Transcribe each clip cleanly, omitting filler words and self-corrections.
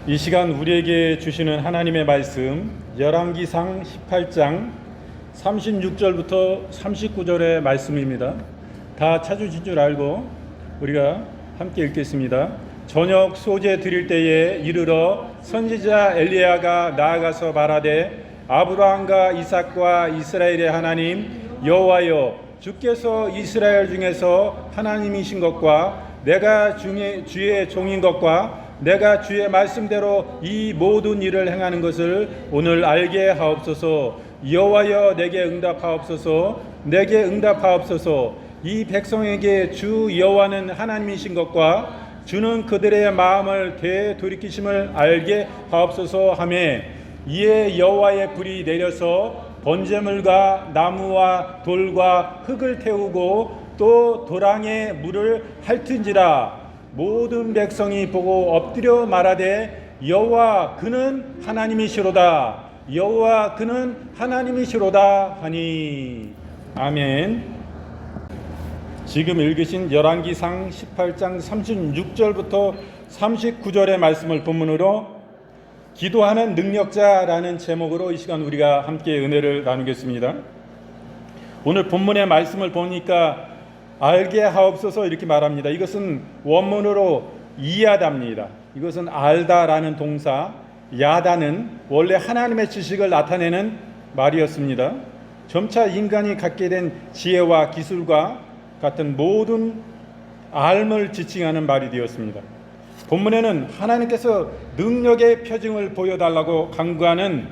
이 시간 우리에게 주시는 하나님의 말씀 열왕기상 18장 36절부터 39절의 말씀입니다. 다 찾으신 줄 알고 우리가 함께 읽겠습니다. 저녁 소제 드릴 때에 이르러 선지자 엘리야가 나아가서 말하되 아브라함과 이삭과 이스라엘의 하나님 여호와여, 주께서 이스라엘 중에서 하나님이신 것과 내가 주의 종인 것과 내가 주의 말씀대로 이 모든 일을 행하는 것을 오늘 알게 하옵소서. 여호와여, 내게 응답하옵소서. 내게 응답하옵소서. 이 백성에게 주 여호와는 하나님이신 것과 주는 그들의 마음을 되돌이키심을 알게 하옵소서 하매, 이에 여호와의 불이 내려서 번제물과 나무와 돌과 흙을 태우고 또 도랑에 물을 핥은지라. 모든 백성이 보고 엎드려 말하되 여호와 그는 하나님이시로다. 여호와 그는 하나님이시로다 하니. 아멘. 지금 읽으신 열왕기상 18장 36절부터 39절의 말씀을 본문으로 기도하는 능력자라는 제목으로 이 시간 우리가 함께 은혜를 나누겠습니다. 오늘 본문의 말씀을 보니까 알게 하옵소서 이렇게 말합니다. 이것은 원문으로 이야다입니다. 이것은 알다라는 동사, 야다는 원래 하나님의 지식을 나타내는 말이었습니다. 점차 인간이 갖게 된 지혜와 기술과 같은 모든 알을 지칭하는 말이 되었습니다. 본문에는 하나님께서 능력의 표징을 보여달라고 간구하는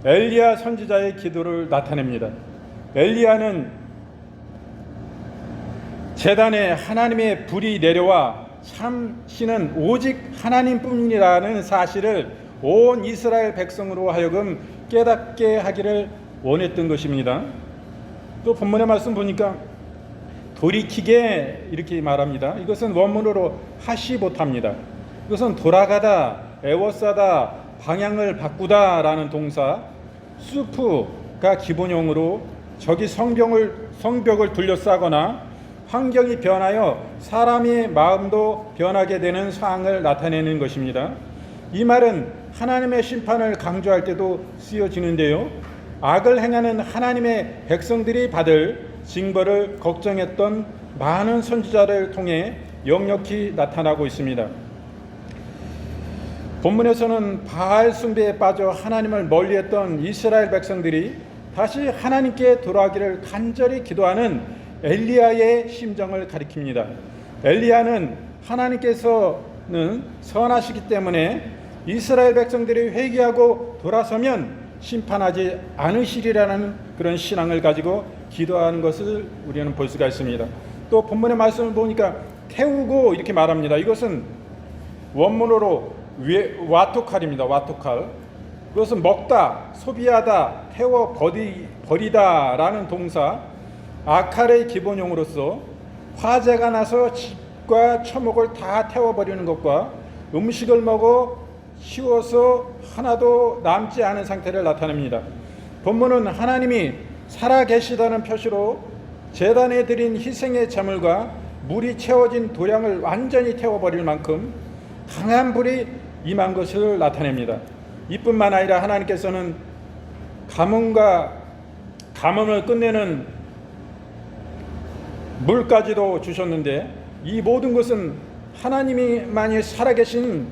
엘리야 선지자의 기도를 나타냅니다. 엘리야는 제단에 하나님의 불이 내려와 참 신은 오직 하나님뿐이라는 사실을 온 이스라엘 백성으로 하여금 깨닫게 하기를 원했던 것입니다. 또 본문의 말씀 보니까 돌이키게 이렇게 말합니다. 이것은 원문으로 하시보탑니다. 이것은 돌아가다, 에워싸다, 방향을 바꾸다라는 동사 수프가 기본형으로 적이 성벽을 둘러싸거나 환경이 변하여 사람의 마음도 변하게 되는 상황을 나타내는 것입니다. 이 말은 하나님의 심판을 강조할 때도 쓰여지는데요. 악을 행하는 하나님의 백성들이 받을 징벌을 걱정했던 많은 선지자를 통해 역력히 나타나고 있습니다. 본문에서는 바알 숭배에 빠져 하나님을 멀리했던 이스라엘 백성들이 다시 하나님께 돌아가기를 간절히 기도하는 엘리야의 심정을 가리킵니다. 엘리야는 하나님께서는 선하시기 때문에 이스라엘 백성들이 회개하고 돌아서면 심판하지 않으시리라는 그런 신앙을 가지고 기도하는 것을 우리는 볼 수가 있습니다. 또 본문의 말씀을 보니까 태우고 이렇게 말합니다. 이것은 원문으로 와토칼입니다. 와토칼. 그것은 먹다, 소비하다, 태워 버리다라는 동사 아칼의 기본용으로서 화재가 나서 집과 처목을 다 태워버리는 것과 음식을 먹어 쉬워서 하나도 남지 않은 상태를 나타냅니다. 본문은 하나님이 살아계시다는 표시로 제단에 드린 희생의 제물과 물이 채워진 도량을 완전히 태워버릴 만큼 강한 불이 임한 것을 나타냅니다. 이뿐만 아니라 하나님께서는 가뭄을 끝내는 물까지도 주셨는데 이 모든 것은 하나님이만이 살아계신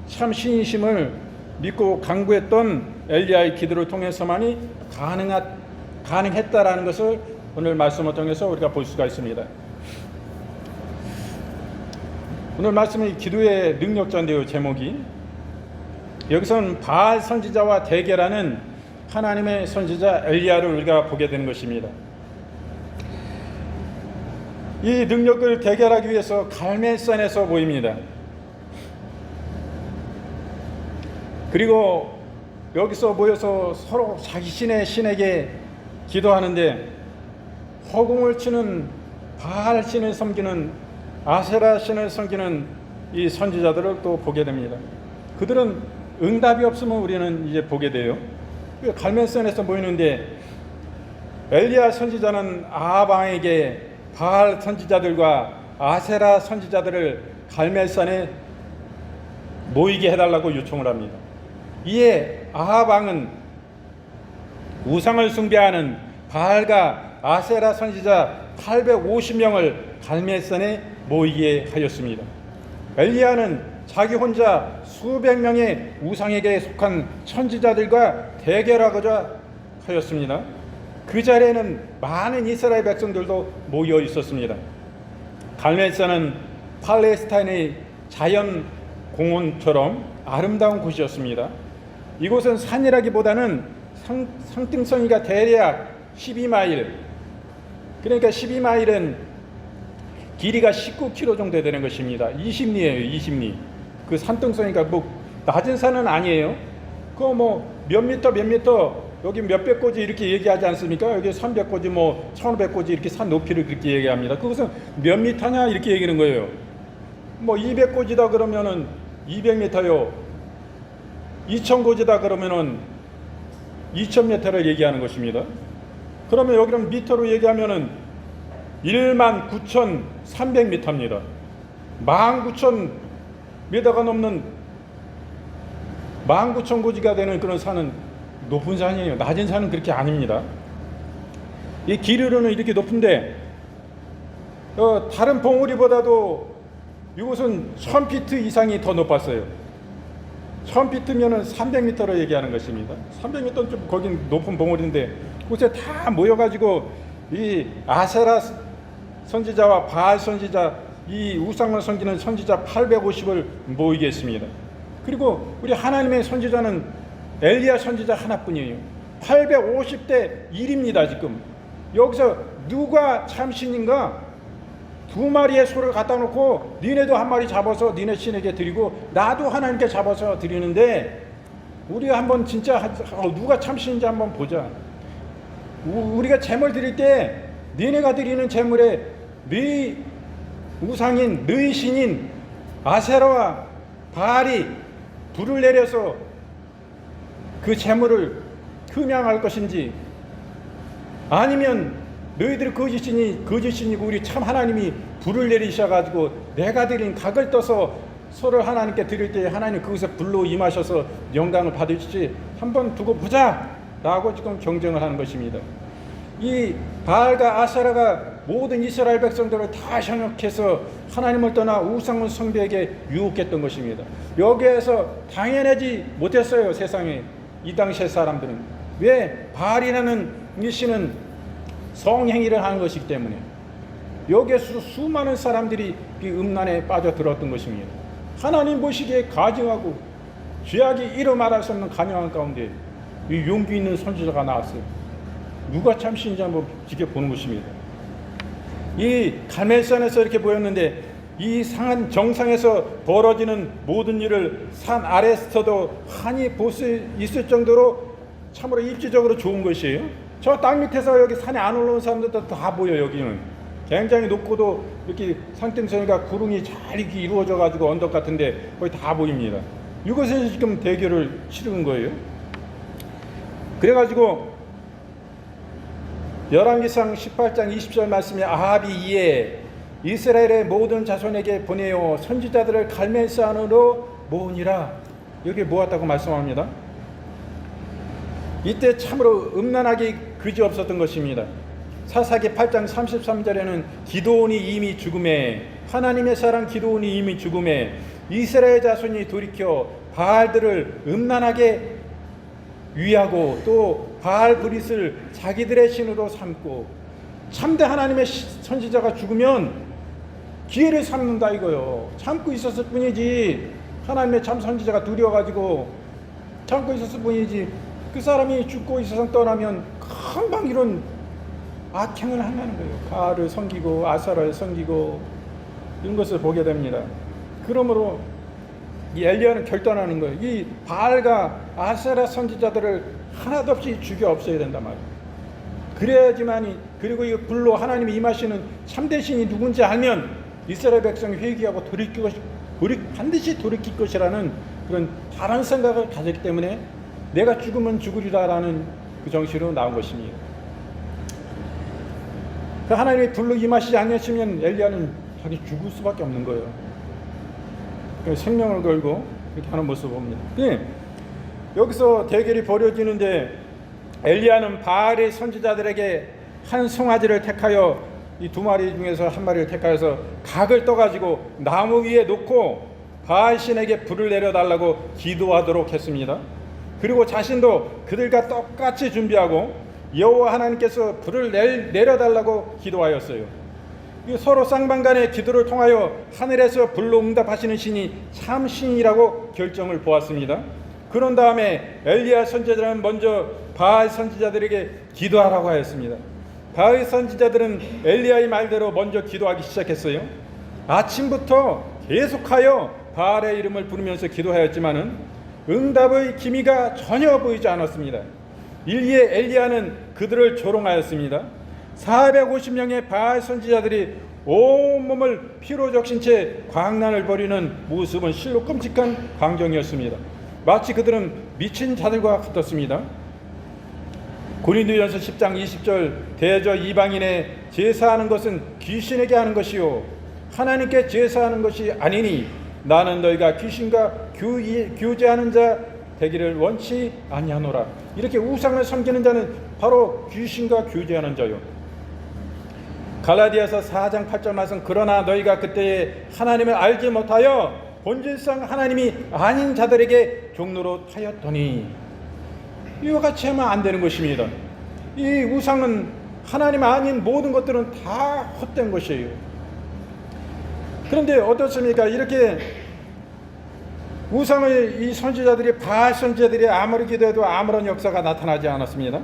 참 신이심을 믿고 간구했던 엘리야의 기도를 통해서만이 가능했다라는 것을 오늘 말씀을 통해서 우리가 볼 수가 있습니다. 오늘 말씀이 기도의 능력자인데요. 제목이 여기서는 바알 선지자와 대결하는 하나님의 선지자 엘리야를 우리가 보게 되는 것입니다. 이 능력을 대결하기 위해서 갈멜산에서 모입니다. 그리고 여기서 모여서 서로 자기 신에게 기도하는데 허공을 치는 바알 신을 섬기는 아세라 신을 섬기는 이 선지자들을 또 보게 됩니다. 그들은 응답이 없으면 우리는 이제 보게 돼요. 갈멜산에서 모이는데 엘리야 선지자는 아합왕에게 바알 선지자들과 아세라 선지자들을 갈멜산에 모이게 해달라고 요청을 합니다. 이에 아합 왕은 우상을 숭배하는 바알과 아세라 선지자 850명을 갈멜산에 모이게 하였습니다. 엘리야는 자기 혼자 수백 명의 우상에게 속한 선지자들과 대결하고자 하였습니다. 그 자리에는 많은 이스라엘 백성들도 모여 있었습니다. 갈멜산은 팔레스타인의 자연 공원처럼 아름다운 곳이었습니다. 이곳은 산이라기보다는 상등성이가 대략 12마일, 그러니까 12마일은 길이가 19km 정도 되는 것입니다. 20리예요, 20리. 그 산등성이가 뭐 낮은 산은 아니에요. 그거 뭐 몇 미터 여기 몇백 고지 이렇게 얘기하지 않습니까? 여기 300고지 뭐 1500고지 이렇게 산 높이를 그렇게 얘기합니다. 그것은 몇 미터냐 이렇게 얘기하는 거예요. 뭐 200고지다 그러면은 200m요. 2000고지다 그러면은 2000m를 얘기하는 것입니다. 그러면 여기는 미터로 얘기하면은 19,300m입니다. 19,000m가 넘는 19,000고지가 되는 그런 산은 높은 산이에요. 낮은 산은 그렇게 아닙니다. 이 길이로는 이렇게 높은데 다른 봉우리보다도 이곳은 1000피트 이상이 더 높았어요. 1000피트면은 300m로 얘기하는 것입니다. 300m는 좀 거긴 높은 봉우리인데 그곳에 다 모여가지고 이 아세라 선지자와 바알 선지자, 이 우상을 섬기는 선지자 850을 모이게 했습니다. 그리고 우리 하나님의 선지자는 엘리야 선지자 하나뿐이에요. 850대 1입니다. 지금 여기서 누가 참신인가? 두 마리의 소를 갖다 놓고 니네도 한 마리 잡아서 니네 신에게 드리고 나도 하나님께 잡아서 드리는데 우리가 한번 진짜 누가 참신인지 한번 보자. 우리가 제물 드릴 때 니네가 드리는 제물에 네 우상인 너희 신인 아세라와 바알이 불을 내려서 그 제물을 흠양할 것인지 아니면 너희들이 거짓신이고 우리 참 하나님이 불을 내리셔가지고 내가 드린 각을 떠서 소를 하나님께 드릴 때 하나님 그것에 불로 임하셔서 영광을 받으시지 한번 두고 보자 라고 지금 경쟁을 하는 것입니다. 이 바알과 아세라가 모든 이스라엘 백성들을 다 현혹해서 하나님을 떠나 우상을 숭배에게 유혹했던 것입니다. 여기에서 당연하지 못했어요. 세상에 이 당시의 사람들은. 왜? 바알이라는 이 신은 성행위를 하는 것이기 때문에 여기에서 수많은 사람들이 이 음란에 빠져들었던 것입니다. 하나님 보시기에 가증하고 죄악이 이루 말할 수 없는 간영한 가운데 이 용기 있는 선지자가 나왔어요. 누가 참신인지 한번 지켜보는 것입니다. 이 갈멜산에서 이렇게 보였는데 이 산 정상에서 벌어지는 모든 일을 산 아래서도 한이 볼 수 있을 정도로 참으로 입지적으로 좋은 것이에요. 저 땅 밑에서 여기 산에 안 올라온 사람들도 다 보여. 여기는 굉장히 높고도 이렇게 상등성이가 구름이 잘 이렇게 이루어져 가지고 언덕 같은데 거의 다 보입니다. 이곳에서 지금 대결을 치르는 거예요. 그래가지고 열왕기상 18장 20절 말씀에 아합이 이에 이스라엘의 모든 자손에게 보내어 선지자들을 갈멜산으로 모으니라 여기 모았다고 말씀합니다. 이때 참으로 음란하기 그지없었던 것입니다. 사사기 8장 33절에는 기드온이 이미 죽음에 하나님의 사랑 기드온이 이미 죽음에 이스라엘 자손이 돌이켜 바알들을 음란하게 위하고 또 바알 브릿을 자기들의 신으로 삼고 참대 하나님의 선지자가 죽으면 기회를 삼는다 이거요. 참고 있었을 뿐이지 하나님의 참 선지자가 두려워가지고 참고 있었을 뿐이지 그 사람이 죽고 이 세상 떠나면 금방 이런 악행을 한다는 거예요. 바알을 섬기고 아세라를 섬기고 이런 것을 보게 됩니다. 그러므로 이 엘리야는 결단하는 거예요. 이 바알과 아세라 선지자들을 하나도 없이 죽여 없애야 된단 말이에요. 그래야지만이 그리고 이 불로 하나님이 임하시는 참된 신이 누군지 알면 이스라엘 백성이 회개하고 반드시 돌이킬 것이라는 그런 다른 생각을 가졌기 때문에 내가 죽으면 죽으리라라는 그 정신으로 나온 것입니다. 그 하나님이 불로 임하시지 않으시면 엘리야는 자기 죽을 수밖에 없는 거예요. 생명을 걸고 그렇게 하는 모습을 봅니다. 네. 여기서 대결이 벌어지는데 엘리야는 바알의 선지자들에게 한 송아지를 택하여 이 두 마리 중에서 한 마리를 택하여서 각을 떠가지고 나무 위에 놓고 바알 신에게 불을 내려달라고 기도하도록 했습니다. 그리고 자신도 그들과 똑같이 준비하고 여호와 하나님께서 불을 내려달라고 기도하였어요. 서로 쌍방간의 기도를 통하여 하늘에서 불로 응답하시는 신이 참 신이라고 결정을 보았습니다. 그런 다음에 엘리야 선지자는 먼저 바알 선지자들에게 기도하라고 하였습니다. 바알 선지자들은 엘리야의 말대로 먼저 기도하기 시작했어요. 아침부터 계속하여 바알의 이름을 부르면서 기도하였지만은 응답의 기미가 전혀 보이지 않았습니다. 일리에 엘리야는 그들을 조롱하였습니다. 450명의 바알 선지자들이 온몸을 피로 적신 채 광란을 벌이는 모습은 실로 끔찍한 광경이었습니다. 마치 그들은 미친 자들과 같았습니다. 고린도전서 10장 20절 대저 이방인의 제사하는 것은 귀신에게 하는 것이요 하나님께 제사하는 것이 아니니 나는 너희가 귀신과 교제하는 자 되기를 원치 아니하노라. 이렇게 우상을 섬기는 자는 바로 귀신과 교제하는 자요. 갈라디아서 4장 8절 말씀 그러나 너희가 그때에 하나님을 알지 못하여 본질상 하나님이 아닌 자들에게 종로로 하였더니 이와 같이 하면 안 되는 것입니다. 이 우상은 하나님 아닌 모든 것들은 다 헛된 것이에요. 그런데 어떻습니까? 이렇게 우상을 이 선지자들이 바알 선지자들이 아무리 기도해도 아무런 역사가 나타나지 않았습니다.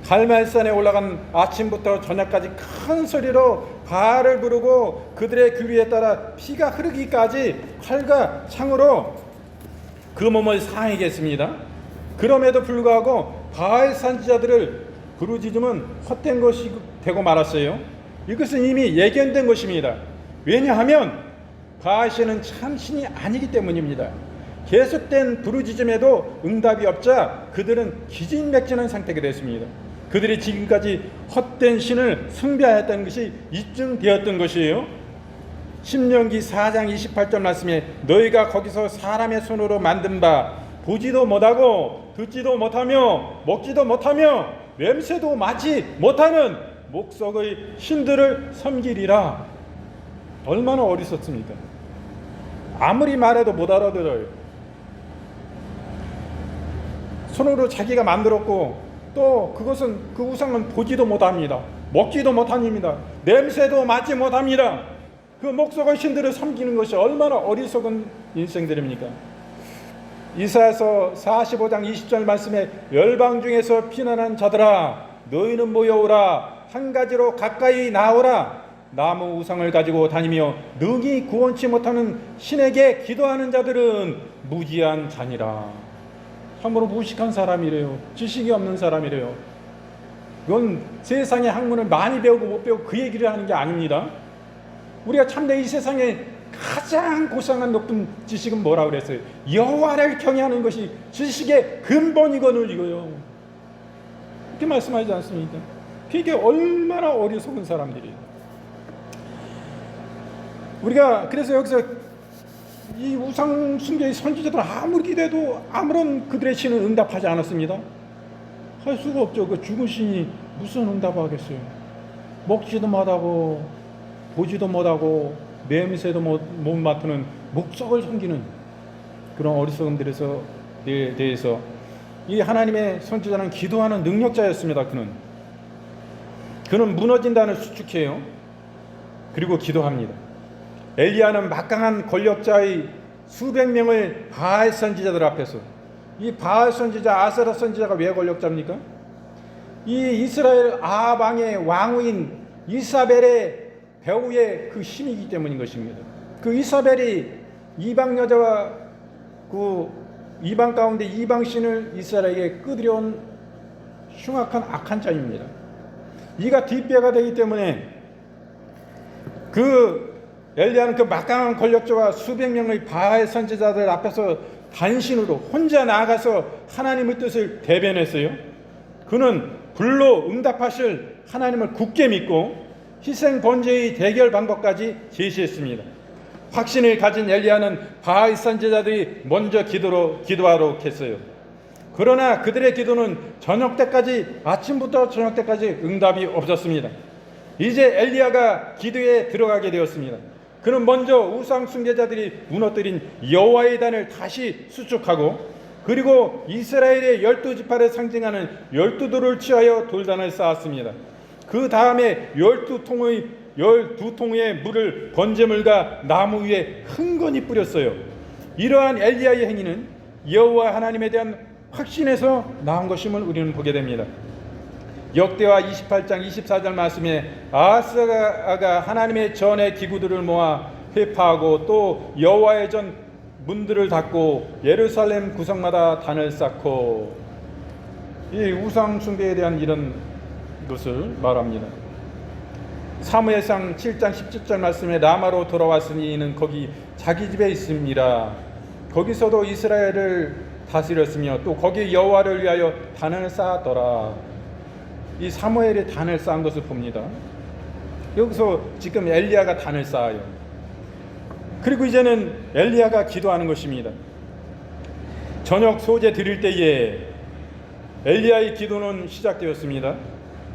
갈멜산에 올라간 아침부터 저녁까지 큰 소리로 바알을 부르고 그들의 규례에 따라 피가 흐르기까지 칼과 창으로 그 몸을 상하게 했습니다. 그럼에도 불구하고 바알 선지자들을 부르짖음은 헛된 것이 되고 말았어요. 이것은 이미 예견된 것입니다. 왜냐하면 바알 신은 참 신이 아니기 때문입니다. 계속된 부르짖음에도 응답이 없자 그들은 기진맥진한 상태가 됐습니다. 그들이 지금까지 헛된 신을 숭배하였다는 것이 입증되었던 것이에요. 신명기 4장 28절 말씀에 너희가 거기서 사람의 손으로 만든 바 보지도 못하고 듣지도 못하며 먹지도 못하며 냄새도 맡지 못하는 목석의 신들을 섬기리라. 얼마나 어리석습니까? 아무리 말해도 못 알아들어요. 손으로 자기가 만들었고 또 그것은 그 우상은 보지도 못합니다. 먹지도 못합니다. 냄새도 맡지 못합니다. 그 목석의 신들을 섬기는 것이 얼마나 어리석은 인생들입니까? 이사야서 45장 20절 말씀에 열방 중에서 피난한 자들아 너희는 모여오라 한 가지로 가까이 나오라 나무 우상을 가지고 다니며 능히 구원치 못하는 신에게 기도하는 자들은 무지한 자니라. 참으로 무식한 사람이래요. 지식이 없는 사람이래요. 그건 세상의 학문을 많이 배우고 못 배우고 그 얘기를 하는 게 아닙니다. 우리가 참내 이 세상에 가장 고상한 높은 지식은 뭐라고 그랬어요? 여호와를 경외하는 것이 지식의 근본이거늘 이거요. 이렇게 말씀하지 않습니까? 그게 얼마나 어리석은 사람들이에요. 우리가 그래서 여기서 이 우상 숭배의 선지자들은 아무리 기도해도 아무런 그들의 신은 응답하지 않았습니다. 할 수가 없죠. 그 죽은 신이 무슨 응답하겠어요? 먹지도 못하고 보지도 못하고 냄새도 못 맡는 목석을 섬기는 그런 어리석음들에서 대해서 이 하나님의 선지자는 기도하는 능력자였습니다. 그는 무너진다는 수축해요. 그리고 기도합니다. 엘리야는 막강한 권력자의 수백 명을 바알 선지자들 앞에서 이 바알 선지자 아세라 선지자가 왜 권력자입니까? 이 이스라엘 아합 왕의 왕후인 이사벨의 배후의 그 힘이기 때문인 것입니다. 그 이사벨이 이방 여자와 그 이방 가운데 이방 신을 이스라엘에게 끌어온 흉악한 악한 자입니다. 이가 뒷배가 되기 때문에 그 엘리야는 그 막강한 권력자와 수백 명의 바알 선지자들 앞에서 단신으로 혼자 나아가서 하나님의 뜻을 대변했어요. 그는 불로 응답하실 하나님을 굳게 믿고 희생 번제의 대결 방법까지 제시했습니다. 확신을 가진 엘리야는 바알 선지자들이 먼저 기도하러 했어요. 그러나 그들의 기도는 저녁 때까지, 아침부터 저녁 때까지 응답이 없었습니다. 이제 엘리야가 기도에 들어가게 되었습니다. 그는 먼저 우상 숭배자들이 무너뜨린 여호와의 단을 다시 수축하고, 그리고 이스라엘의 12지파를 상징하는 12돌을 취하여 돌단을 쌓았습니다. 그 다음에 12통의 물을 번제물과 나무 위에 흥건히 뿌렸어요. 이러한 엘리야의 행위는 여호와 하나님에 대한 확신에서 나온 것임을 우리는 보게 됩니다. 역대하 28장 24절 말씀에 아하스가 하나님의 전의 기구들을 모아 회파하고 또 여호와의 전 문들을 닫고 예루살렘 구석마다 단을 쌓고, 이 우상 숭배에 대한 이런 것을 말합니다. 사무엘상 7장 17절 말씀에 라마로 돌아왔으니 이는 거기 자기 집에 있습니다. 거기서도 이스라엘을 다스렸으며 또 거기 여호와를 위하여 단을 쌓았더라. 이 사무엘이 단을 쌓은 것을 봅니다. 여기서 지금 엘리야가 단을 쌓아요. 그리고 이제는 엘리야가 기도하는 것입니다. 저녁 소제 드릴 때에 엘리야의 기도는 시작되었습니다.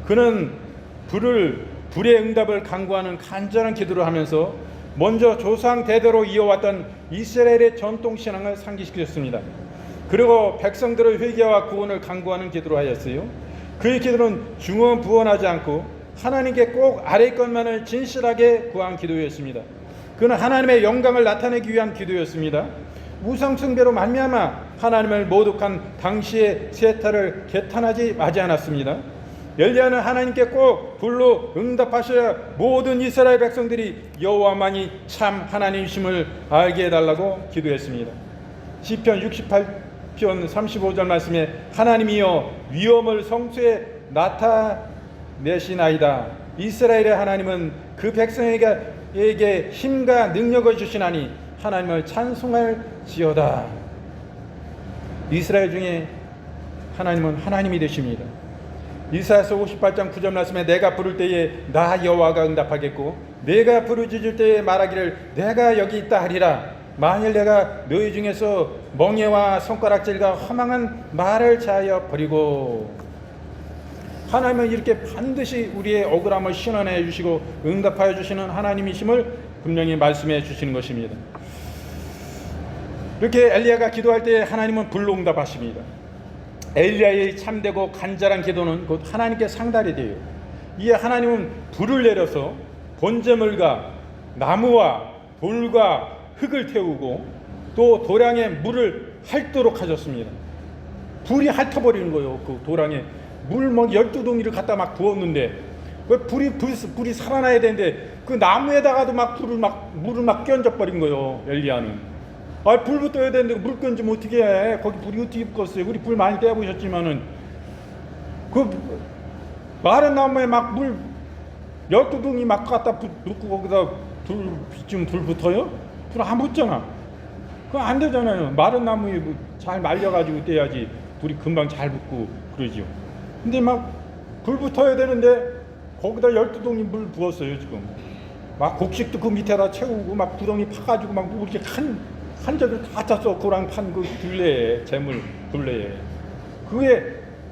그는 불의 응답을 간구하는 간절한 기도를 하면서 먼저 조상 대대로 이어왔던 이스라엘의 전통 신앙을 상기시켰습니다. 그리고 백성들의 회개와 구원을 간구하는 기도를 하였어요. 그의 기도는 중언부언하지 않고 하나님께 꼭 아뢰 것만을 진실하게 구한 기도였습니다. 그는 하나님의 영광을 나타내기 위한 기도였습니다. 우상 숭배로 말미암아 하나님을 모독한 당시의 세타를 개탄하지 마지 않았습니다. 엘리야는 하나님께 꼭 불로 응답하셔야 모든 이스라엘 백성들이 여호와만이 참 하나님이심을 알게 해달라고 기도했습니다. 시편 68편 35절 말씀에 하나님이여 위엄을 성소에 나타내시나이다. 이스라엘의 하나님은 그 백성에게 힘과 능력을 주시나니 하나님을 찬송할지어다. 이스라엘 중에 하나님은 하나님이 되십니다. 이사야서 58장 9절 말씀에 내가 부를 때에 나 여호와가 응답하겠고 내가 부르짖을 때에 말하기를 내가 여기 있다 하리라. 만일 내가 너희 중에서 멍에와 손가락질과 허망한 말을 자하여 버리고, 하나님은 이렇게 반드시 우리의 억울함을 신원해 주시고 응답하여 주시는 하나님이심을 분명히 말씀해 주시는 것입니다. 이렇게 엘리야가 기도할 때 하나님은 불로 응답하십니다. 엘리야의 참되고 간절한 기도는 곧 하나님께 상달이 돼요. 이에 하나님은 불을 내려서 번제물과 나무와 돌과 흙을 태우고 또 도량에 물을 핥도록 하셨습니다. 불이 핥아버리는 거예요. 그 도량에 물 막 12동이를 갖다 막 부었는데 왜 불이 살아나야 되는데 그 나무에다가도 막 물을 막 끼얹어버린 거예요. 엘리야는. 불 떠야 되는데 물 끼얹으면 어떻게 해? 거기 불이 어떻게 붙었어요? 우리 불 많이 떼어보셨지만은 그 마른 나무에 막 물 12동이 막 갖다 놓고 거기다 불 붙어요? 불 안 붙잖아. 그거 안 되잖아요. 마른 나무에 잘 말려가지고 떼야지 불이 금방 잘 붙고 그러지요. 근데 막 불 붙어야 되는데 거기다 12동이 물 부었어요. 지금 막 곡식도 그 밑에다 채우고 막 구덩이 파가지고 막 이렇게 한 적을 다 찼어. 그랑 판 그 둘레에 재물 둘레에 그게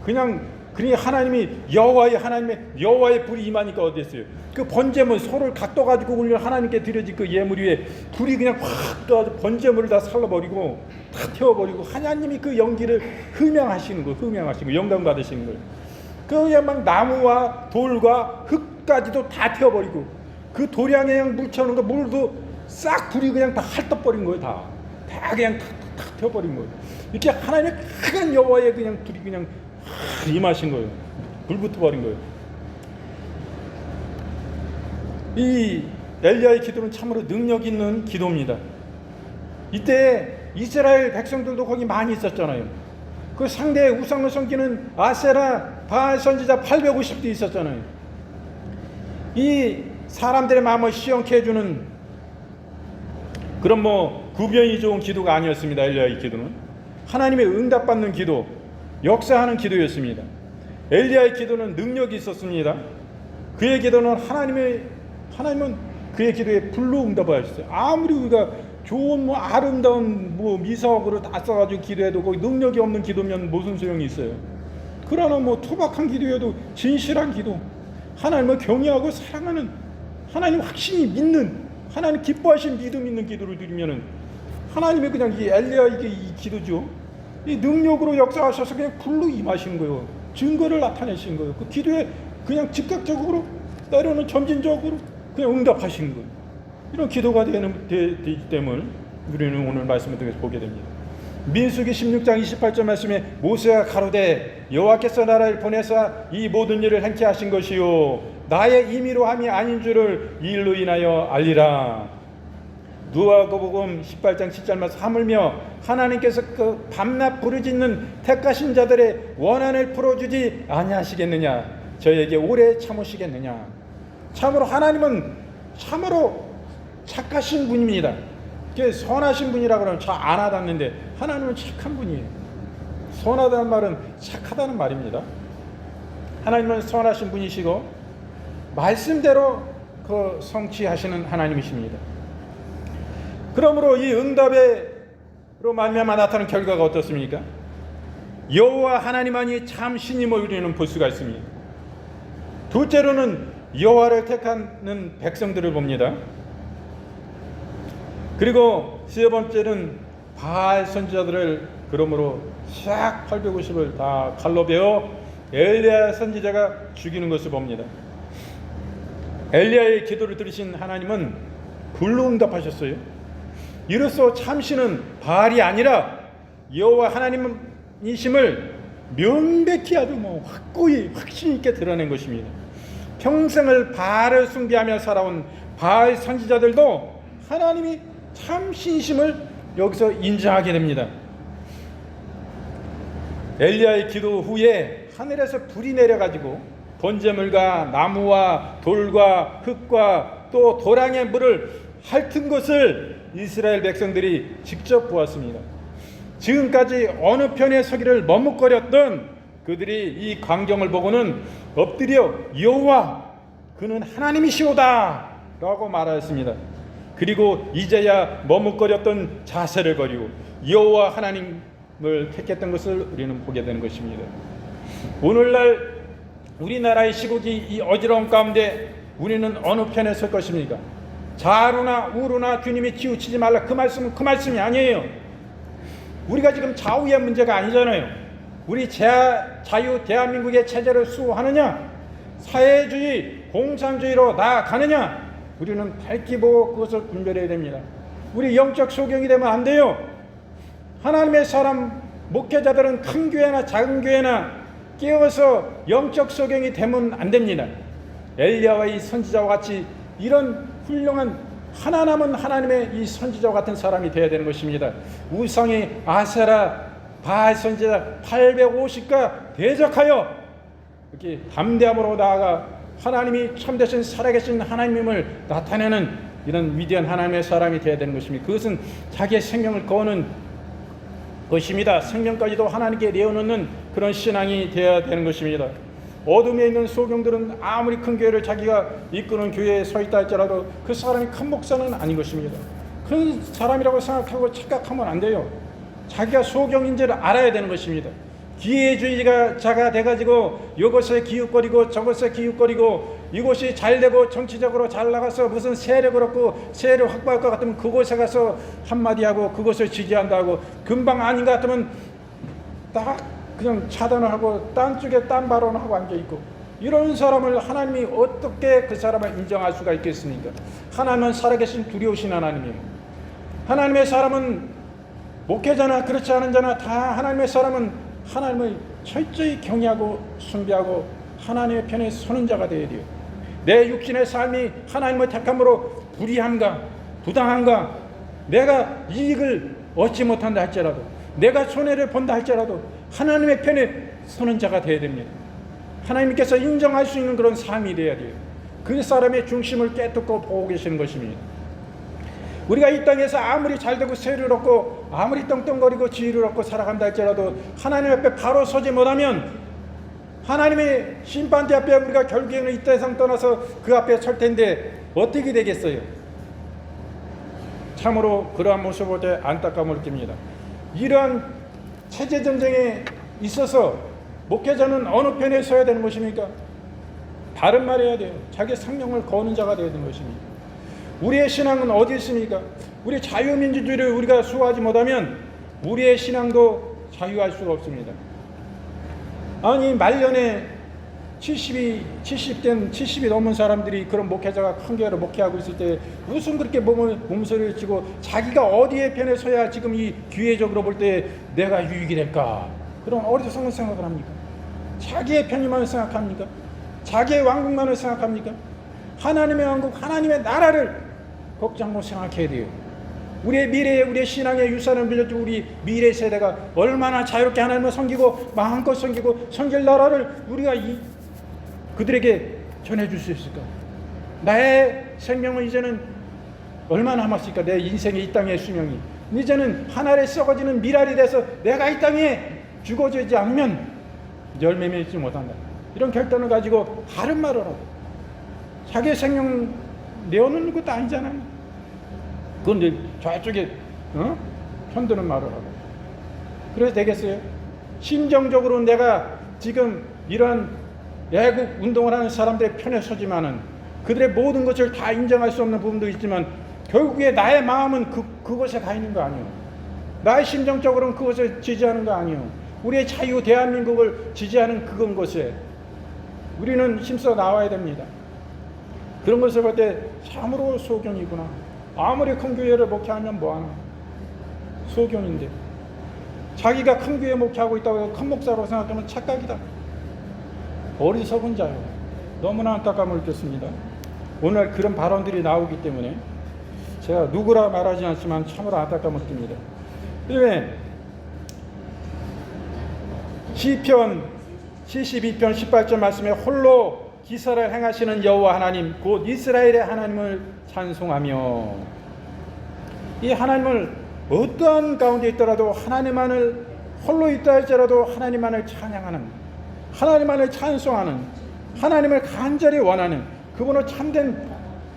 그냥 하나님의 여호와의 불이 임하니까 어땠어요? 그 번제물 소를 각도 가지고 올려 하나님께 드려진 그 예물 위에 불이 그냥 확 떠서 번제물을 다 살라버리고 다 태워버리고 하나님이 그 연기를 흠양하시는 거 영광 받으시는 거예요. 그냥 막 나무와 돌과 흙까지도 다 태워버리고 그 도량에 그냥 물 채우는 거 물도 싹 불이 그냥 다 핥아버린 거예요. 다 그냥 다 태워버린 거예요. 이렇게 하나님의 큰 여호와의 그냥 불이 그냥 임하신 거예요. 불 붙어버린 거예요. 이 엘리야의 기도는 참으로 능력 있는 기도입니다. 이때 이스라엘 백성들도 거기 많이 있었잖아요. 그 상대 우상을 섬기는 아세라 바알 선지자 850도 있었잖아요. 이 사람들의 마음을 시원케 해주는 그런 구변이 좋은 기도가 아니었습니다. 엘리야의 기도는 하나님의 응답받는 기도, 역사하는 기도였습니다. 엘리야의 기도는 능력이 있었습니다. 그의 기도는 하나님은 그의 기도에 불로 응답하셨어요. 아무리 우리가 좋은 아름다운 미사옥으로 다 써가지고 기도해도 거기 능력이 없는 기도면 무슨 소용이 있어요. 그러나 투박한 기도여도 진실한 기도, 하나님을 경외하고 사랑하는, 하나님 확신이 믿는, 하나님 기뻐하신 믿음 있는 기도를 드리면은 하나님이 그냥 이 엘리야 이 기도죠. 이 능력으로 역사하셔서 그냥 불로 임하신 거예요. 증거를 나타내신 거예요. 그 기도에 그냥 즉각적으로, 때로는 점진적으로 그냥 응답하신 거예요. 이런 기도가 되기 때문에 우리는 오늘 말씀을 통해서 보게 됩니다. 민수기 16장 28절 말씀에 모세가 가로되 여호와께서 나를 보내사 이 모든 일을 행케 하신 것이요 나의 임의로 함이 아닌 줄을 이 일로 인하여 알리라. 누가복음 18장 10절 말씀 하물며 하나님께서 그 밤낮 부르짖는 택하신 자들의 원한을 풀어주지 아니하시겠느냐, 저에게 오래 참으시겠느냐. 참으로 하나님은 참으로 착하신 분입니다. 선하신 분이라고 하면 잘 안 와닿는데 하나님은 착한 분이에요. 선하다는 말은 착하다는 말입니다. 하나님은 선하신 분이시고 말씀대로 그 성취하시는 하나님이십니다. 그러므로 이 응답으로 말미암아 나타나는 결과가 어떻습니까? 여호와 하나님만이 참 신임을 우리는 볼 수가 있습니다. 둘째로는 여호와를 택하는 백성들을 봅니다. 그리고 세 번째는 바알 선지자들을 그러므로 싹 850을 다 칼로 베어 엘리야 선지자가 죽이는 것을 봅니다. 엘리야의 기도를 들으신 하나님은 불로 응답하셨어요. 이로써 참신은 바알이 아니라 여호와 하나님이심을 명백히 아주 확고히 확신 있게 드러낸 것입니다. 평생을 바알을 숭배하며 살아온 바알 선지자들도 하나님이 참신심을 여기서 인정하게 됩니다. 엘리야의 기도 후에 하늘에서 불이 내려가지고 번제물과 나무와 돌과 흙과 또 도랑의 물을 핥은 것을 이스라엘 백성들이 직접 보았습니다. 지금까지 어느 편에 서기를 머뭇거렸던 그들이 이 광경을 보고는 엎드려 여호와 그는 하나님이시오다 라고 말하였습니다. 그리고 이제야 머뭇거렸던 자세를 버리고 여호와 하나님을 택했던 것을 우리는 보게 되는 것입니다. 오늘날 우리나라의 시국이 이 어지러움 가운데 우리는 어느 편에 설 것입니까? 좌로나 우로나 주님이 치우치지 말라, 그 말씀은 그 말씀이 아니에요. 우리가 지금 좌우의 문제가 아니잖아요. 우리 자유 대한민국의 체제를 수호하느냐, 사회주의 공산주의로 나아가느냐, 우리는 밝히 보고 그것을 분별해야 됩니다. 우리 영적 소경이 되면 안 돼요. 하나님의 사람 목회자들은 큰 교회나 작은 교회나 깨어서 영적 소경이 되면 안 됩니다. 엘리야와 이 선지자와 같이 이런 훌륭한 하나 남은 하나님의 이 선지자와 같은 사람이 되어야 되는 것입니다. 우상의 아세라 바알 선지자 850가 대적하여 이렇게 담대함으로 나아가 하나님이 참되신 살아계신 하나님임을 나타내는 이런 위대한 하나님의 사람이 되어야 되는 것입니다. 그것은 자기의 생명을 거는 것입니다. 생명까지도 하나님께 내어놓는 그런 신앙이 되어야 되는 것입니다. 어둠에 있는 소경들은 아무리 큰 교회를 자기가 이끄는 교회에 서 있다 할지라도 그 사람이 큰 목사는 아닌 것입니다. 큰 사람이라고 생각하고 착각하면 안 돼요. 자기가 소경인지를 알아야 되는 것입니다. 기회주의자가 돼가지고 이것에 기웃거리고 저것에 기웃거리고 이곳이 잘되고 정치적으로 잘 나가서 무슨 세력을 얻고 세력을 확보할 것 같으면 그곳에 가서 한마디 하고 그것을 지지한다고, 금방 아닌 것 같으면 딱 그냥 차단을 하고 딴 쪽에 딴 발언을 하고 앉아있고, 이런 사람을 하나님이 어떻게 그 사람을 인정할 수가 있겠습니까? 하나님은 살아계신 두려우신 하나님이에요. 하나님의 사람은 목회자나 그렇지 않은 자나 다 하나님의 사람은 하나님을 철저히 경외하고 숭배하고 하나님의 편에 서는 자가 되어야 돼요. 내 육신의 삶이 하나님을 택함으로 불의한가 부당한가, 내가 이익을 얻지 못한다 할지라도, 내가 손해를 본다 할지라도 하나님의 편에 서는 자가 되어야 됩니다. 하나님께서 인정할 수 있는 그런 삶이 되어야 돼요. 그 사람의 중심을 깨닫고 보고 계시는 것입니다. 우리가 이 땅에서 아무리 잘되고 세를 얻고 아무리 떵떵거리고 지위를 얻고 살아간다 할지라도 하나님 앞에 바로 서지 못하면 하나님의 심판대 앞에 우리가 결국에는 이 세상 떠나서 그 앞에 설 텐데, 어떻게 되겠어요? 참으로 그러한 모습을 볼 때 안타까움을 느낍니다. 이러한 체제 전쟁에 있어서 목회자는 어느 편에 서야 되는 것입니까? 바른 말 해야 돼요. 자기 생명을 거는 자가 되어야 되는 것입니다. 우리의 신앙은 어디 있습니까? 우리 자유민주주의를 우리가 수호하지 못하면 우리의 신앙도 자유할 수가 없습니다. 아니 말년에 70이 넘은 사람들이 그런 목회자가 큰 교회를 목회하고 있을 때 무슨 그렇게 몸소리를 치고 자기가 어디에 편에 서야 지금 이 기회적으로 볼 때 내가 유익이 될까? 그런 어리석은 생각을 합니까? 자기의 편의만을 생각합니까? 자기의 왕국만을 생각합니까? 하나님의 왕국, 하나님의 나라를 걱정하고 생각해야 돼요. 우리의 미래에 우리의 신앙의 유산을 빌려주고 우리 미래 세대가 얼마나 자유롭게 하나님을 섬기고 마음껏 섬기고 섬길 나라를 우리가 그들에게 전해줄 수 있을까? 나의 생명은 이제는 얼마나 남았을까? 내 인생의 이 땅의 수명이 이제는 하늘에 썩어지는 미랄이 돼서 내가 이 땅에 죽어지지 않으면 열매 맺지 못한다. 이런 결단을 가지고 바른 말을 하고 자기의 생명 내어놓는 것도 아니잖아요. 그런데 저쪽에 편드는 말을 하고 그래서 되겠어요? 심정적으로 내가 지금 이런 애국 운동을 하는 사람들의 편에 서지만은 그들의 모든 것을 다 인정할 수 없는 부분도 있지만 결국에 나의 마음은 그곳에 가 있는 거 아니에요. 나의 심정적으로는 그것을 지지하는 거 아니에요. 우리의 자유 대한민국을 지지하는 그건 것에 우리는 힘써 나와야 됩니다. 그런 것을 볼 때 참으로 소경이구나. 아무리 큰 교회를 목회하면 뭐하나. 소경인데 자기가 큰 교회 목회하고 있다고 해서 큰 목사로 생각하면 착각이다. 어리석은 자요. 너무나 안타까움을 느꼈습니다. 오늘 그런 발언들이 나오기 때문에 제가 누구라 말하지 않지만 참으로 안타까움을 느낍니다. 그다음에 시편 72편 18절 말씀에 홀로 기사를 행하시는 여호와 하나님 곧 이스라엘의 하나님을 찬송하며 이 하나님을 어떠한 가운데 있더라도 하나님만을 홀로 있다 할지라도 하나님만을 찬양하는 하나님만을 찬송하는 하나님을 간절히 원하는 그분을 참된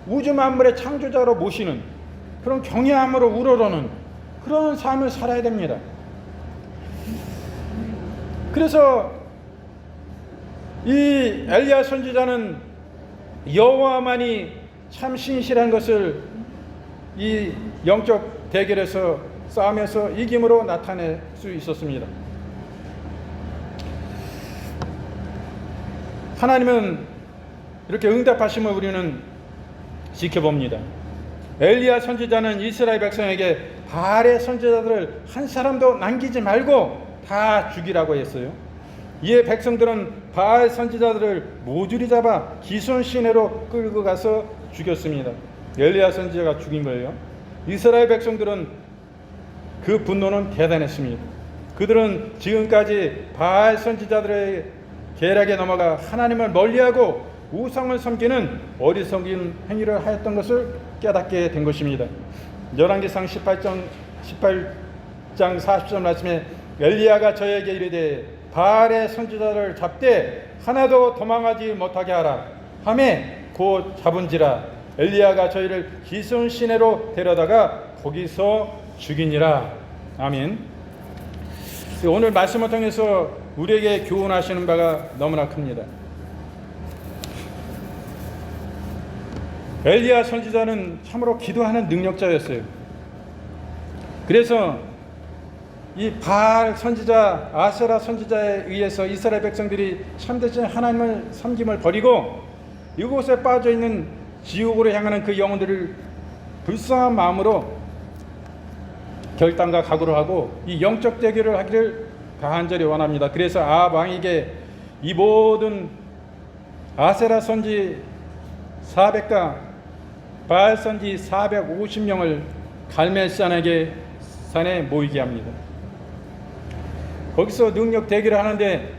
우주 만물의 창조자로 모시는 그런 경외함으로 우러러는 그런 삶을 살아야 됩니다. 그래서 이 엘리야 선지자는 여호와만이 참 신실한 것을 이 영적 대결에서 싸움에서 이김으로 나타낼 수 있었습니다. 하나님은 이렇게 응답하심을 우리는 지켜봅니다. 엘리야 선지자는 이스라엘 백성에게 바알의 선지자들을 한 사람도 남기지 말고 다 죽이라고 했어요. 이에 백성들은 바알 선지자들을 모조리 잡아 기손 시내로 끌고 가서 죽였습니다. 엘리야 선지자가 죽인 거예요. 이스라엘 백성들은 그 분노는 대단했습니다. 그들은 지금까지 바알 선지자들의 계략에 넘어가 하나님을 멀리하고 우상을 섬기는 어리석은 행위를 하였던 것을 깨닫게 된 것입니다. 열왕기상 18장 40절 말씀에 엘리야가 저에게 이르되 바알의 선지자를 잡되 하나도 도망하지 못하게 하라 하매 곧 잡은지라 엘리야가 저희를 기손 시내로 데려다가 거기서 죽이니라. 아멘. 오늘 말씀을 통해서 우리에게 교훈하시는 바가 너무나 큽니다. 엘리야 선지자는 참으로 기도하는 능력자였어요. 그래서 이 바알 선지자, 아세라 선지자에 의해서 이스라엘 백성들이 참되신 하나님을 섬김을 버리고 이곳에 빠져있는 지옥으로 향하는 그 영혼들을 불쌍한 마음으로 결단과 각오를 하고 이 영적 대결을 하기를 간절히 원합니다. 그래서 아합 왕에게 이 모든 아세라 선지 400가 바알 선지 450명을 갈멜산에게 산에 모이게 합니다. 거기서 능력 대결을 하는데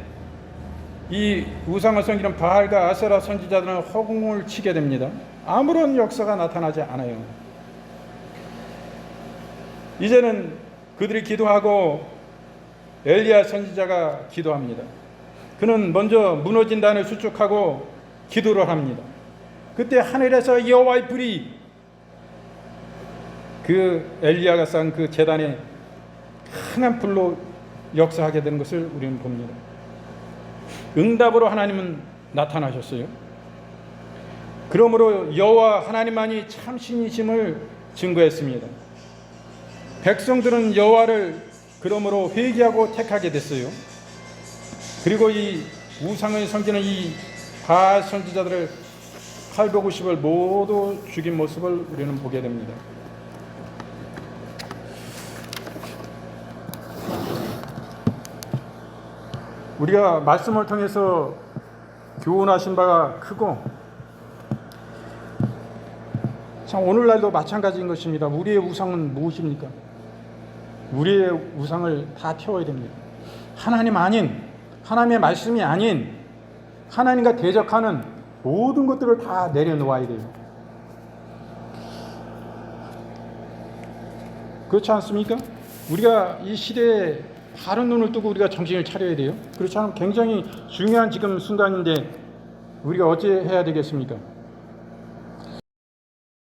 이 우상을 섬기는 바알과 아세라 선지자들은 허공을 치게 됩니다. 아무런 역사가 나타나지 않아요. 이제는 그들이 기도하고 엘리야 선지자가 기도합니다. 그는 먼저 무너진 단을 수축하고 기도를 합니다. 그때 하늘에서 여호와의 불이 그 엘리야가 쌓은 그 제단에 강한 불로 역사하게 되는 것을 우리는 봅니다. 응답으로 하나님은 나타나셨어요. 그러므로 여호와 하나님만이 참 신이심을 증거했습니다. 백성들은 여호와를 그러므로 회개하고 택하게 됐어요. 그리고 이 우상을 섬기는 이 바알 선지자들을 850을 모두 죽인 모습을 우리는 보게 됩니다. 우리가 말씀을 통해서 교훈하신 바가 크고, 참 오늘날도 마찬가지인 것입니다. 우리의 우상은 무엇입니까? 우리의 우상을 다 태워야 됩니다. 하나님 아닌, 하나님의 말씀이 아닌 하나님과 대적하는 모든 것들을 다 내려놓아야 돼요. 그렇지 않습니까? 우리가 이 시대에 바른 눈을 뜨고 우리가 정신을 차려야 돼요. 그렇지 않으면 굉장히 중요한 지금 순간인데 우리가 어찌 해야 되겠습니까?